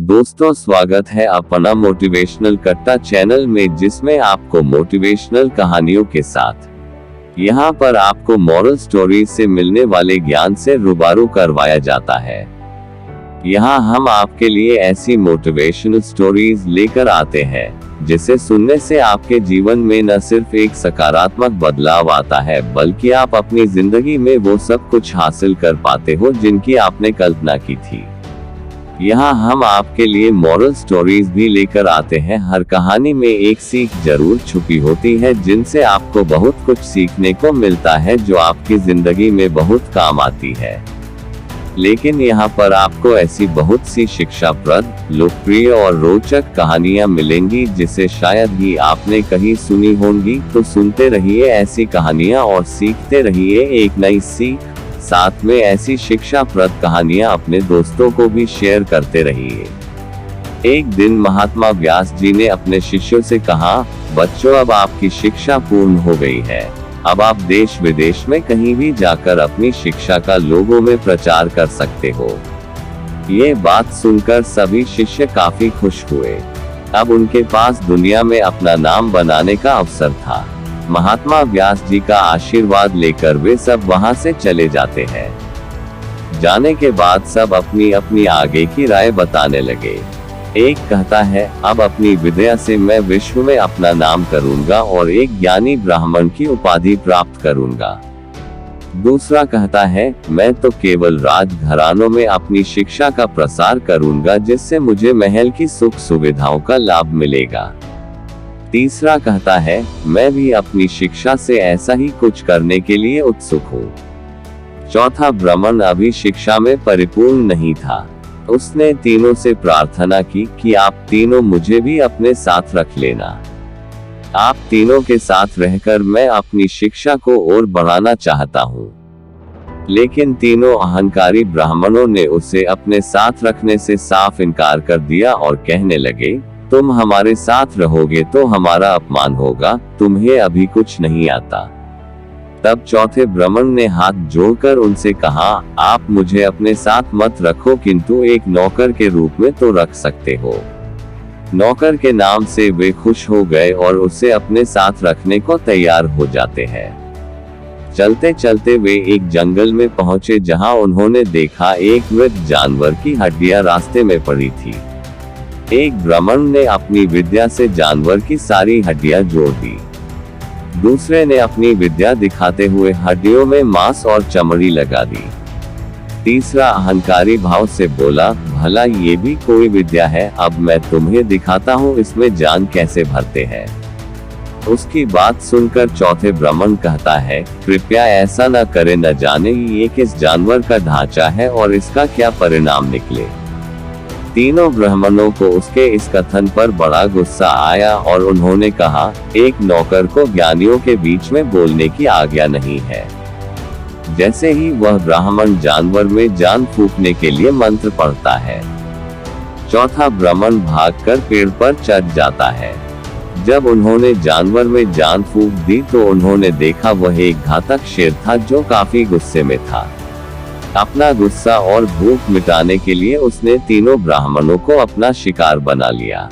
दोस्तों, स्वागत है अपना मोटिवेशनल कट्टा चैनल में, जिसमें आपको मोटिवेशनल कहानियों के साथ यहाँ पर आपको मॉरल स्टोरी से मिलने वाले ज्ञान से रूबरू करवाया जाता है। यहाँ हम आपके लिए ऐसी मोटिवेशनल स्टोरीज लेकर आते हैं जिसे सुनने से आपके जीवन में न सिर्फ एक सकारात्मक बदलाव आता है, बल्कि आप अपनी जिंदगी में वो सब कुछ हासिल कर पाते हो जिनकी आपने कल्पना की थी। यहाँ हम आपके लिए मॉरल स्टोरीज भी लेकर आते हैं। हर कहानी में एक सीख जरूर छुपी होती है, जिनसे आपको बहुत कुछ सीखने को मिलता है, जो आपकी जिंदगी में बहुत काम आती है। लेकिन यहाँ पर आपको ऐसी बहुत सी शिक्षाप्रद, लोकप्रिय और रोचक कहानियाँ मिलेंगी जिसे शायद ही आपने कहीं सुनी होंगी। तो सुनते रहिए ऐसी कहानियाँ और सीखते रहिए एक नई सीख। साथ में ऐसी शिक्षाप्रद कहानियां अपने दोस्तों को भी शेयर करते रहिए। एक दिन महात्मा व्यास जी ने अपने शिष्यों से कहा, बच्चों, अब आपकी शिक्षा पूर्ण हो गई है। अब आप देश विदेश में कहीं भी जाकर अपनी शिक्षा का लोगों में प्रचार कर सकते हो। ये बात सुनकर सभी शिष्य काफी खुश हुए। अब उनके पास दुनिया में अपना नाम बनाने का अवसर था। महात्मा व्यास जी का आशीर्वाद लेकर वे सब वहां से चले जाते हैं। जाने के बाद सब अपनी अपनी आगे की राय बताने लगे। एक कहता है, अब अपनी विद्या से मैं विश्व में अपना नाम करूंगा और एक ज्ञानी ब्राह्मण की उपाधि प्राप्त करूंगा। दूसरा कहता है, मैं तो केवल राजघरानों में अपनी शिक्षा का प्रसार करूंगा, जिससे मुझे महल की सुख सुविधाओं का लाभ मिलेगा। तीसरा कहता है, मैं भी अपनी शिक्षा से ऐसा ही कुछ करने के लिए उत्सुक हूँ। चौथा ब्राह्मण अभी शिक्षा में परिपूर्ण नहीं था। उसने तीनों से प्रार्थना की कि आप तीनों मुझे भी अपने साथ रख लेना। आप तीनों के साथ रहकर मैं अपनी शिक्षा को और बढ़ाना चाहता हूँ। लेकिन तीनों अहंकारी ब्राह्मणों ने उसे अपने साथ रखने से साफ इनकार कर दिया और कहने लगे, तुम हमारे साथ रहोगे तो हमारा अपमान होगा, तुम्हें अभी कुछ नहीं आता। तब चौथे ब्राह्मण ने हाथ जोड़कर उनसे कहा, आप मुझे अपने साथ मत रखो, किंतु एक नौकर के रूप में तो रख सकते हो। नौकर के नाम से वे खुश हो गए और उसे अपने साथ रखने को तैयार हो जाते हैं। चलते चलते वे एक जंगल में पहुंचे, जहां उन्होंने देखा एक मृत जानवर की हड्डियां रास्ते में पड़ी थी। एक ब्राह्मण ने अपनी विद्या से जानवर की सारी हड्डियां जोड़ दी। दूसरे ने अपनी विद्या दिखाते हुए हड्डियों में मांस और चमड़ी लगा दी। तीसरा अहंकारी भाव से बोला, भला ये भी कोई विद्या है? अब मैं तुम्हें दिखाता हूँ इसमें जान कैसे भरते हैं। उसकी बात सुनकर चौथे ब्राह्मण कहता है, कृपया ऐसा न करे, न जाने ये किस जानवर का ढांचा है और इसका क्या परिणाम निकले। तीनों ब्राह्मणों को उसके इस कथन पर बड़ा गुस्सा आया और उन्होंने कहा, एक नौकर को ज्ञानियों के बीच में बोलने की आज्ञा नहीं है। जैसे ही वह ब्राह्मण जानवर में जान फूंकने के लिए मंत्र पढ़ता है, चौथा ब्राह्मण भागकर पेड़ पर चढ़ जाता है। जब उन्होंने जानवर में जान फूंक दी तो उन्होंने देखा वह एक घातक शेर था, जो काफी गुस्से में था। अपना गुस्सा और भूख मिटाने के लिए उसने तीनों ब्राह्मणों को अपना शिकार बना लिया।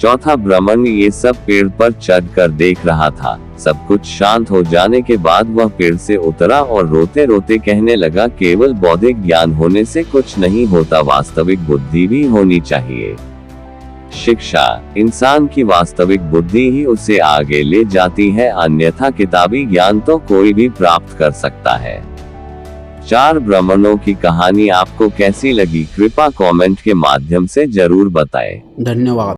चौथा ब्राह्मण ये सब पेड़ पर चढ़कर देख रहा था। सब कुछ शांत हो जाने के बाद वह पेड़ से उतरा और रोते रोते कहने लगा, केवल बौद्धिक ज्ञान होने से कुछ नहीं होता, वास्तविक बुद्धि भी होनी चाहिए। शिक्षा इंसान की वास्तविक बुद्धि ही उसे आगे ले जाती है, अन्यथा किताबी ज्ञान तो कोई भी प्राप्त कर सकता है। 4 ब्राह्मणों की कहानी आपको कैसी लगी, कृपया कमेंट के माध्यम से जरूर बताएं। धन्यवाद।